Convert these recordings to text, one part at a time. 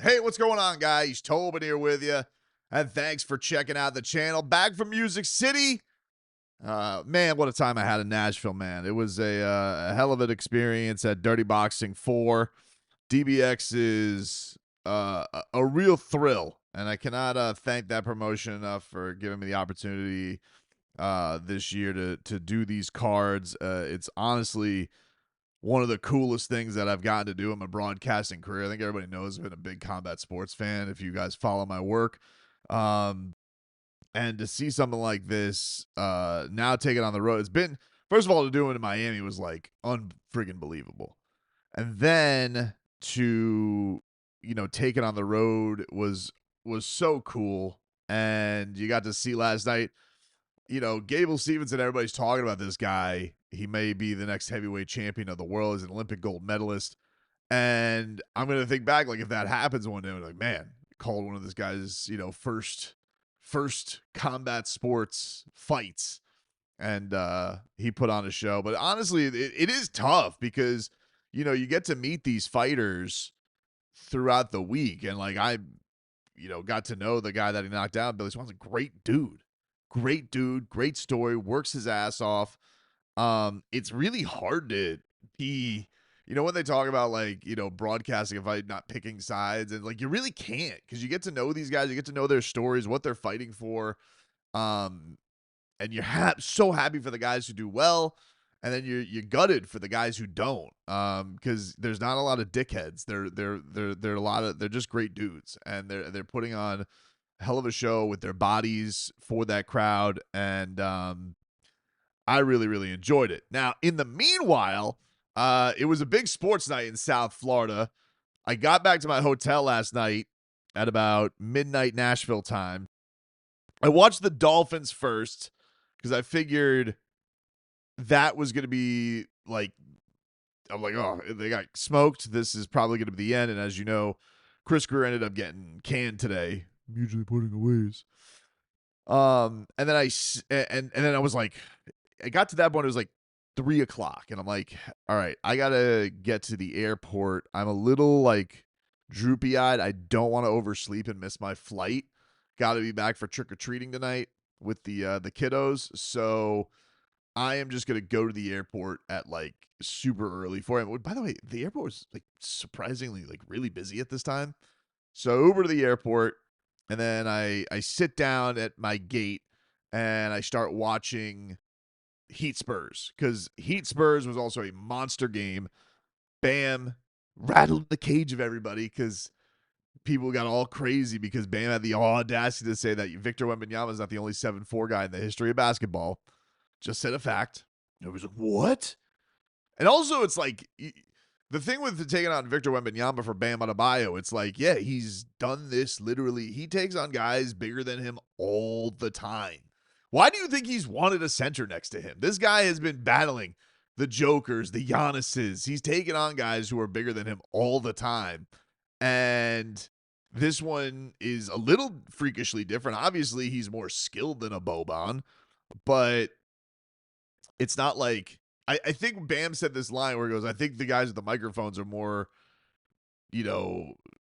Hey, what's going on, guys? Tobin here with you. And thanks for checking out the channel. Back from Music City. Man, what a time I had in Nashville, man. It was a hell of an experience at Dirty Boxing 4. DBX is a real thrill. And I cannot thank that promotion enough for giving me the opportunity this year to do these cards. It's honestly one of the coolest things that I've gotten to do in my broadcasting career. I think everybody knows I've been a big combat sports fan if you guys follow my work. Um, and to see something like this now take it on the road, it's been, first of all, to do it in Miami was like unfriggin' believable. And then to, take it on the road was so cool. And you got to see last night, Gable Stevenson, everybody's talking about this guy. He may be the next heavyweight champion of the world. He's an Olympic gold medalist. And I'm going to think back, like, if that happens one day, I'm like, man, called one of this guy's, first combat sports fights. And he put on a show. But honestly, it is tough because, you get to meet these fighters throughout the week. And, like, I, got to know the guy that he knocked out. Billy Swan's a great dude. Great dude, great story, works his ass off. It's really hard to be, when they talk about like, broadcasting a fight, not picking sides, and like you really can't because you get to know these guys, you get to know their stories, what they're fighting for. And you're so happy for the guys who do well, and then you're gutted for the guys who don't. Because there's not a lot of dickheads. They're just great dudes, and they're putting on hell of a show with their bodies for that crowd, and I really, really enjoyed it. Now, in the meanwhile, it was a big sports night in South Florida. I got back to my hotel last night at about midnight Nashville time. I watched the Dolphins first because I figured that was going to be like, I'm like, oh, they got smoked. This is probably going to be the end. And as you know, Chris Greer ended up getting canned today. I'm usually putting aways. And then I was like, I got to that point. It was like 3:00, and I'm like, all right, I gotta get to the airport. I'm a little like droopy eyed. I don't want to oversleep and miss my flight. Got to be back for trick or treating tonight with the kiddos. So I am just gonna go to the airport at like super early for him. By the way, the airport was like surprisingly like really busy at this time. So Uber to the airport. And then I sit down at my gate and I start watching Heat Spurs because Heat Spurs was also a monster game. Bam rattled the cage of everybody because people got all crazy because Bam had the audacity to say that Victor Wembanyama is not the only 7'4" guy in the history of basketball. Just said a fact. Everybody's like, what? And also, it's like, the thing with taking on Victor Wembanyama for Bam Adebayo, it's like, yeah, he's done this literally. He takes on guys bigger than him all the time. Why do you think he's wanted a center next to him? This guy has been battling the Jokers, the Giannis's. He's taken on guys who are bigger than him all the time. And this one is a little freakishly different. Obviously, he's more skilled than a Boban, but it's not like, I think Bam said this line where he goes, I think the guys with the microphones are more,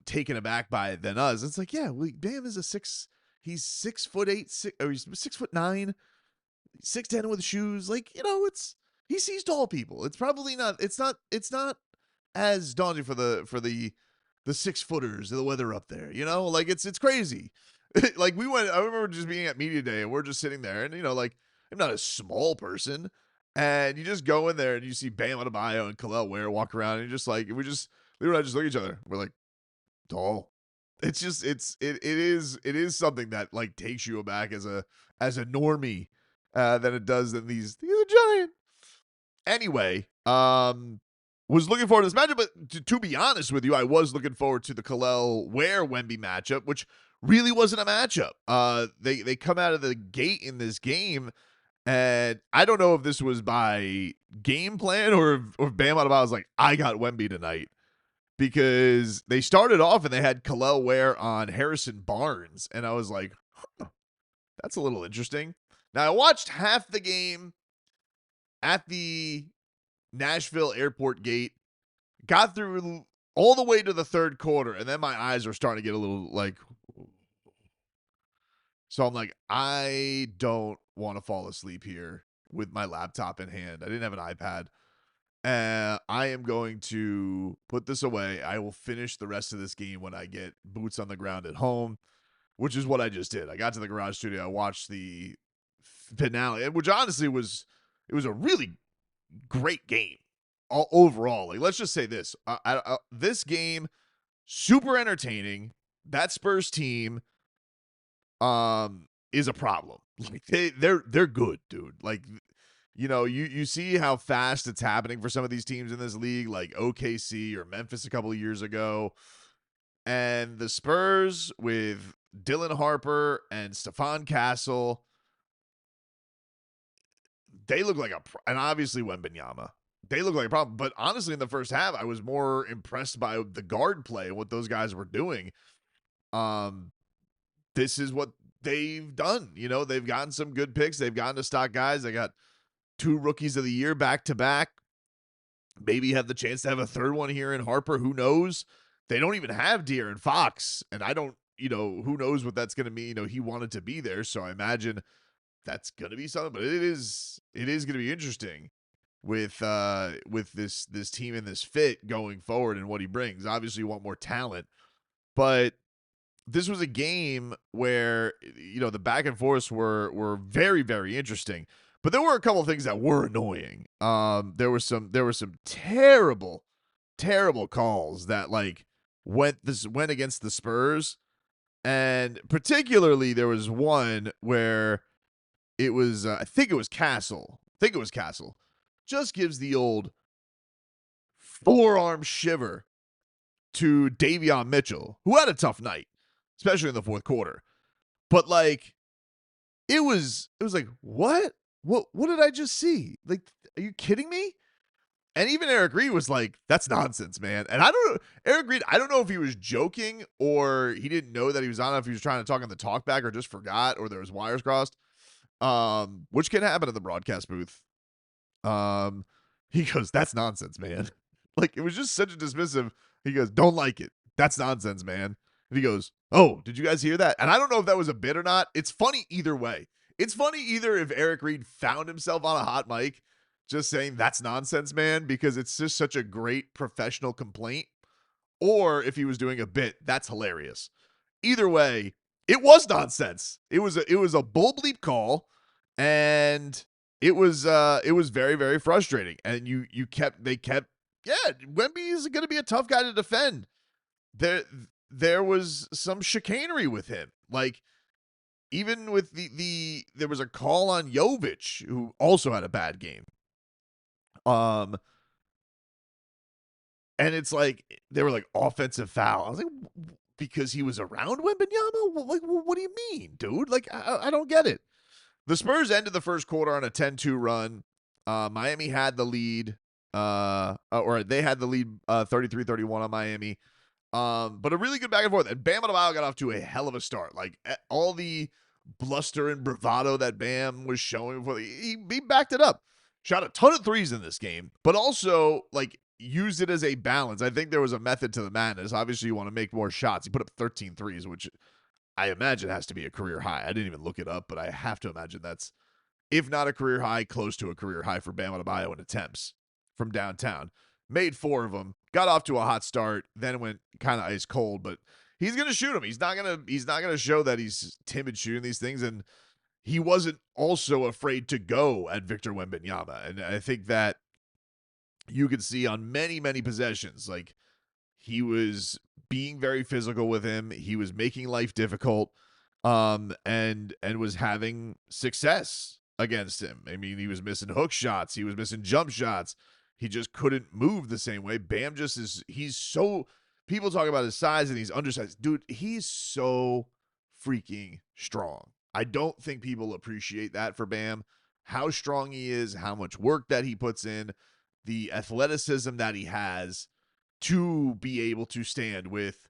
taken aback by it than us. It's like, yeah, Bam is he's 6'8", or he's 6'9", 6'10" with shoes. Like, he sees tall people. It's probably not, it's not as daunting for the 6-footers, the weather up there, like it's crazy. Like I remember just being at media day and we're just sitting there and, like, I'm not a small person. And you just go in there and you see Bam Adebayo and Kel'el Ware walk around and you're just like, Leroy and I just look at each other. We're like, tall. It's just, it is something that like takes you aback as a normie than it does than these are giant. Anyway, was looking forward to this matchup, but to be honest with you, I was looking forward to the Kel'el Ware Wemby matchup, which really wasn't a matchup. They come out of the gate in this game. And I don't know if this was by game plan or if Bam Adebayo was like, I got Wemby tonight. Because they started off and they had Kel'el Ware on Harrison Barnes. And I was like, that's a little interesting. Now, I watched half the game at the Nashville airport gate. Got through all the way to the third quarter, and then my eyes are starting to get a little like. So I'm like, I don't want to fall asleep here with my laptop in hand. I didn't have an iPad. I am going to put this away. I will finish the rest of this game when I get boots on the ground at home, which is what I just did. I got to the garage studio. I watched the finale, which honestly was a really great game all overall. Like, let's just say this: this game super entertaining. That Spurs team is a problem. Like they're good, dude. Like, you know, you see how fast it's happening for some of these teams in this league, like OKC or Memphis a couple of years ago. And the Spurs with Dylan Harper and Stephon Castle, they look like and obviously Wembenyama. They look like a problem. But honestly, in the first half, I was more impressed by the guard play and what those guys were doing. This is what they've done. You know, they've gotten some good picks. They've gotten to stock guys. They got 2 rookies of the year back to back. Maybe have the chance to have a third one here in Harper. Who knows? They don't even have De'Aaron Fox. And I don't, you know, who knows what that's going to mean. You know, he wanted to be there. So I imagine that's going to be something. But it is going to be interesting with this team and this fit going forward and what he brings. Obviously, you want more talent. But this was a game where, you know, the back and forths were very, very interesting. But there were a couple of things that were annoying. There were some terrible, terrible calls that like went against the Spurs, and particularly there was one where it was I think it was Castle. Just gives the old forearm shiver to Davion Mitchell, who had a tough night, especially in the fourth quarter. But like, it was like, what did I just see? Like, are you kidding me? And even Eric Reed was like, that's nonsense, man. And Eric Reed, I don't know if he was joking or he didn't know that he was on, if he was trying to talk on the talkback or just forgot or there was wires crossed, which can happen in the broadcast booth. He goes, that's nonsense, man. Like, it was just such a dismissive. He goes, don't like it. That's nonsense, man. And he goes, oh, did you guys hear that? And I don't know if that was a bit or not. It's funny either way. It's funny either if Eric Reed found himself on a hot mic just saying that's nonsense, man, because it's just such a great professional complaint, or if he was doing a bit, that's hilarious. Either way, it was nonsense. It was a bull bleep call, and it was very, very frustrating. And they kept Wemby is going to be a tough guy to defend. There was some chicanery with him. Like, even with there was a call on Jović, who also had a bad game. And it's like, they were like, offensive foul. I was like, because he was around Wembenyama? Like, what do you mean, dude? Like, I don't get it. The Spurs ended the first quarter on a 10-2 run. Miami had the lead, or they had the lead 33-31 on Miami. But a really good back and forth. And Bam Adebayo got off to a hell of a start. Like, all the bluster and bravado that Bam was showing before, he backed it up. Shot a ton of threes in this game, but also, like, used it as a balance. I think there was a method to the madness. Obviously, you want to make more shots. He put up 13 threes, which I imagine has to be a career high. I didn't even look it up, but I have to imagine that's, if not a career high, close to a career high for Bam Adebayo in attempts from downtown. Made 4 of them, got off to a hot start, then went kind of ice cold, but he's going to shoot them. He's not going to show that he's timid shooting these things, and he wasn't also afraid to go at Victor Wembanyama. And I think that you could see on many, many possessions, like, he was being very physical with him. He was making life difficult, and was having success against him. I mean, he was missing hook shots. He was missing jump shots. He just couldn't move the same way. Bam just is, he's so, people talk about his size and he's undersized. Dude, he's so freaking strong. I don't think people appreciate that for Bam, how strong he is, how much work that he puts in, the athleticism that he has to be able to stand with,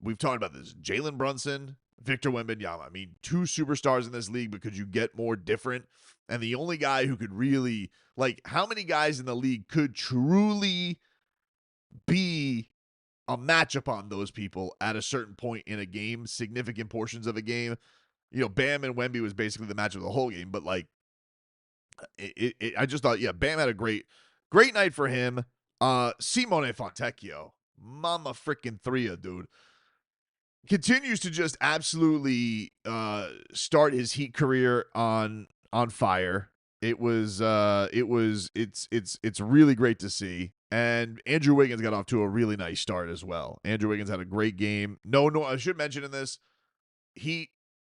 we've talked about this, Jalen Brunson, Victor Wembanyama. I mean, 2 superstars in this league, but could you get more different? And the only guy who could really, like, how many guys in the league could truly be a matchup on those people at a certain point in a game, significant portions of a game. Bam and Wemby was basically the match of the whole game, but like I just thought, yeah, Bam had a great night for him. Simone Fontecchio, mama freaking threa, dude, continues to just absolutely start his Heat career on fire. It's really great to see. And Andrew Wiggins got off to a really nice start as well. Andrew Wiggins had a great game. No, I should mention in this,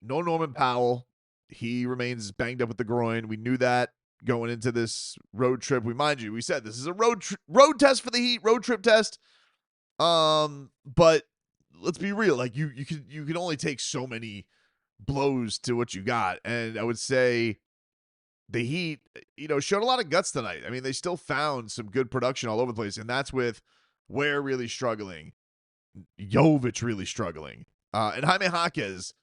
no Norman Powell. He remains banged up with the groin. We knew that going into this road trip. We said this is a road test for the Heat, road trip test. But let's be real. Like you can only take so many blows to what you got, and I would say the Heat, showed a lot of guts tonight. I mean, they still found some good production all over the place, and that's with Ware really struggling, Jović really struggling, and Jaime Jaquez.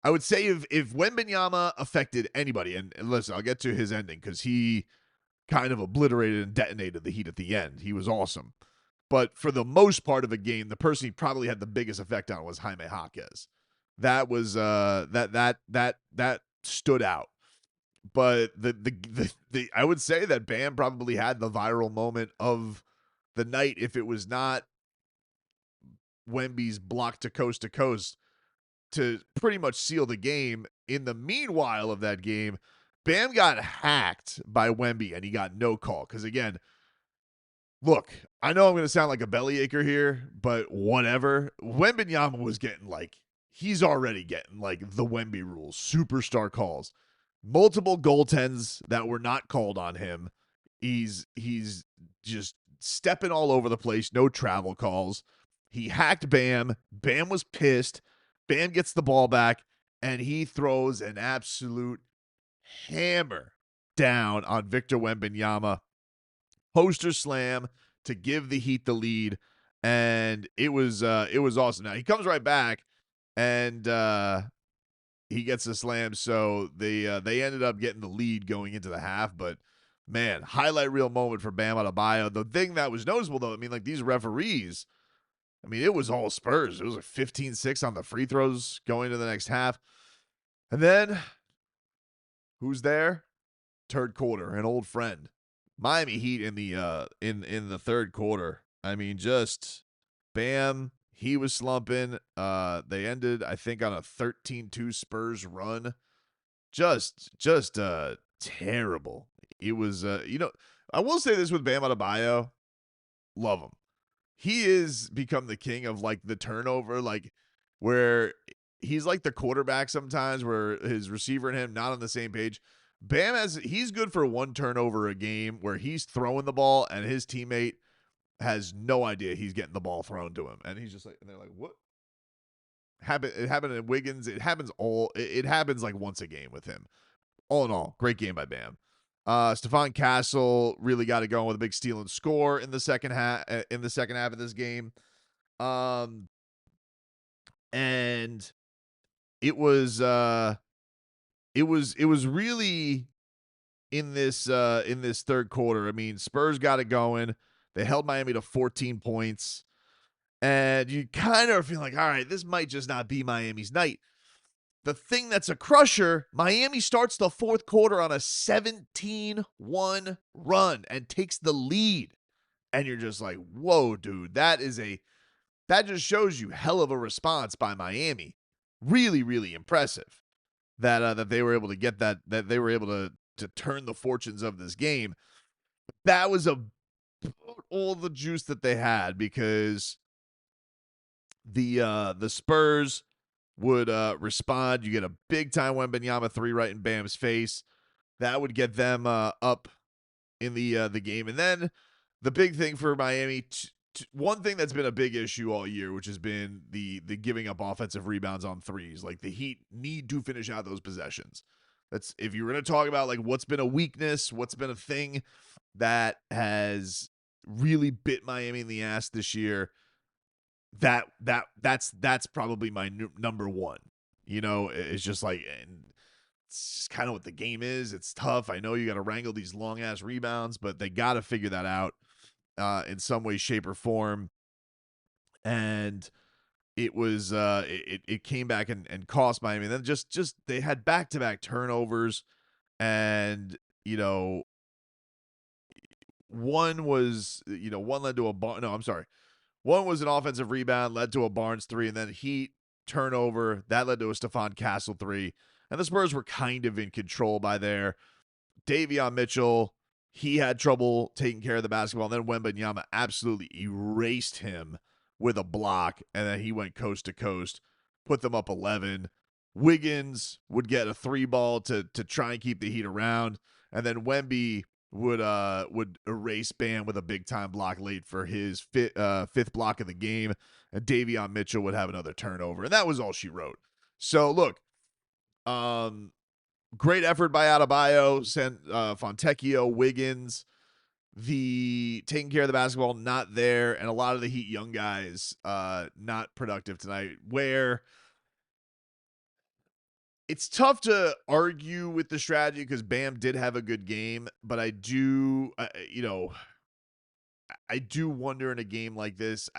I would say if Wembanyama affected anybody, and listen, I'll get to his ending because he kind of obliterated and detonated the Heat at the end. He was awesome. But for the most part of a game, the person he probably had the biggest effect on was Jaime Jaquez. That was that stood out. But the I would say that Bam probably had the viral moment of the night if it was not Wemby's block to coast to pretty much seal the game. In the meanwhile of that game, Bam got hacked by Wemby and he got no call. Because again, look, I know I'm going to sound like a bellyacher here, but whatever. Wembanyama was getting he's already getting the Wemby rules, superstar calls, multiple goaltends that were not called on him. He's just stepping all over the place, no travel calls. He hacked Bam. Bam was pissed. Bam gets the ball back, and he throws an absolute hammer down on Victor Wembanyama. Poster slam to give the Heat the lead, and it was awesome. Now he comes right back, and he gets a slam, so they ended up getting the lead going into the half. But man, highlight reel moment for Bam Adebayo. The thing that was noticeable though, I mean, these referees, I mean, it was all Spurs. It was 15-6 on the free throws going to the next half, and then who's there? Third quarter, an old friend. Miami Heat in the third quarter. I mean, just Bam, he was slumping. They ended, I think, on a 13-2 Spurs run. Just terrible. It was I will say this with Bam Adebayo. Love him. He is become the king of the turnover, where he's like the quarterback sometimes where his receiver and him not on the same page. Bam he's good for one turnover a game where he's throwing the ball and his teammate has no idea he's getting the ball thrown to him. And he's just and they're like, what? It happened in Wiggins. It happens once a game with him. All in all, great game by Bam. Stephon Castle really got it going with a big steal and score in the second half of this game. And it was really in this third quarter. I mean, Spurs got it going. They held Miami to 14 points. And you kind of feel all right, this might just not be Miami's night. The thing that's a crusher, Miami starts the fourth quarter on a 17-1 run and takes the lead. And you're just like, whoa, dude, that just shows you hell of a response by Miami. Really, really impressive that they were able to get that they were able to turn the fortunes of this game. That was all the juice that they had because the Spurs would respond. You get a big time Wembanyama 3 right in Bam's face. That would get them up in the game. And then the big thing for Miami, one thing that's been a big issue all year, which has been the giving up offensive rebounds on threes. The Heat need to finish out those possessions. That's if you were going to talk about what's been a weakness, what's been a thing that has really bit Miami in the ass this year. That's probably my number one. It's just and it's just kind of what the game is. It's tough. I know you got to wrangle these long ass rebounds, but they got to figure that out in some way, shape, or form. And it was it came back and cost Miami. And then just they had back-to-back turnovers, and one was one led to a no, I'm sorry. One was an offensive rebound, led to a Barnes 3, and then Heat turnover that led to a Stephon Castle 3. And the Spurs were kind of in control by there. Davion Mitchell, he had trouble taking care of the basketball. And then Wembanyama absolutely erased him with a block. And then he went coast to coast, put them up 11. Wiggins would get a 3-ball to try and keep the Heat around. And then Wemby would erase Bam with a big-time block late for his fifth block of the game. And Davion Mitchell would have another turnover. And that was all she wrote. So, look, great effort by Adebayo, Fontecchio, Wiggins. The taking care of the basketball, not there, and a lot of the Heat young guys not productive tonight. Where it's tough to argue with the strategy because Bam did have a good game, but I do wonder in a game like this.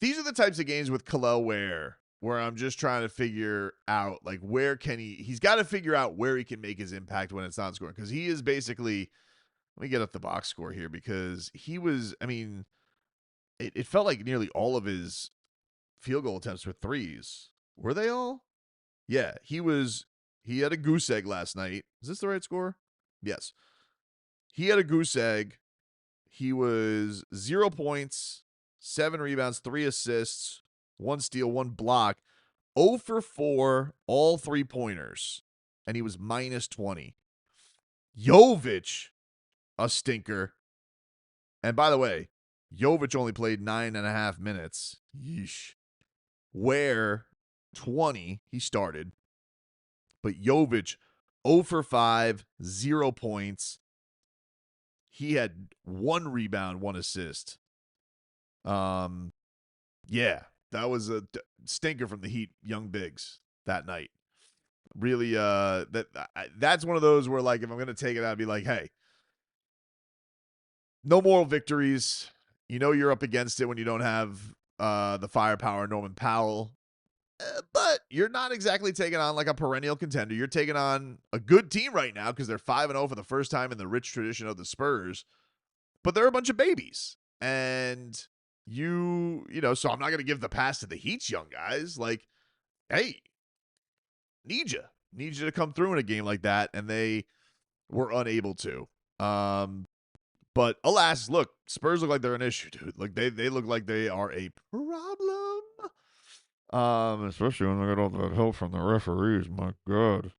These are the types of games with Kel'el where I'm just trying to figure out, like, where can he's got to figure out where he can make his impact when it's not scoring. Because he is basically, let me get up the box score here, because he was, it felt like nearly all of his field goal attempts were threes. Were they all? Yeah, he had a goose egg last night. Is this the right score? Yes. He had a goose egg. He was 0 points, 7 rebounds, 3 assists, 1 steal, 1 block, 0 for 4, all 3-pointers, and he was minus 20. Jović, a stinker. And by the way, Jović only played 9.5 minutes. Yeesh. Ware, 20, he started. But Jović, 0 for 5, 0 points. He had 1 rebound, 1 assist. Yeah, that was a stinker from the Heat young bigs that night. Really, that's one of those where, like, if I'm going to take it out, I'd be like, hey, no moral victories. You're up against it when you don't have the firepower, Norman Powell. But you're not exactly taking on like a perennial contender. You're taking on a good team right now because they're 5-0 for the first time in the rich tradition of the Spurs. But they're a bunch of babies. And so I'm not going to give the pass to the Heat's young guys. Like, hey, need you to come through in a game like that. And they were unable to. But alas, look, Spurs look like they're an issue, dude. Like they look like they are a problem. Especially when they get all that help from the referees. My God.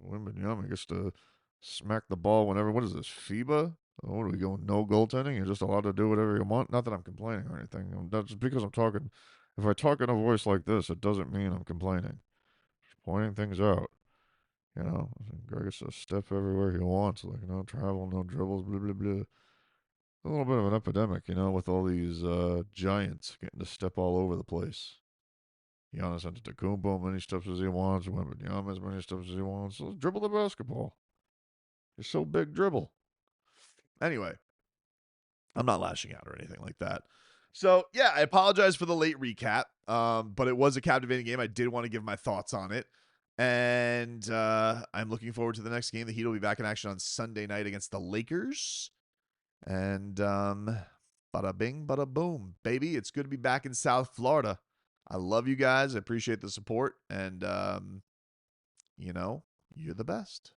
Wemby gets to smack the ball whenever. What is this, FIBA? What are we going, no goaltending? You're just allowed to do whatever you want? Not that I'm complaining or anything. That's because I'm talking. If I talk in a voice like this, it doesn't mean I'm complaining. Just pointing things out. Greg gets to step everywhere he wants. Like, no travel, no dribbles, blah, blah, blah. A little bit of an epidemic, with all these giants getting to step all over the place. Giannis Antetokounmpo, many steps as he wants. Wembanyama as many steps as he wants. So let's dribble the basketball. You're so big, dribble. Anyway, I'm not lashing out or anything like that. So, yeah, I apologize for the late recap, but it was a captivating game. I did want to give my thoughts on it. And I'm looking forward to the next game. The Heat will be back in action on Sunday night against the Lakers. And bada bing, bada boom, baby. It's good to be back in South Florida. I love you guys. I appreciate the support. And, you're the best.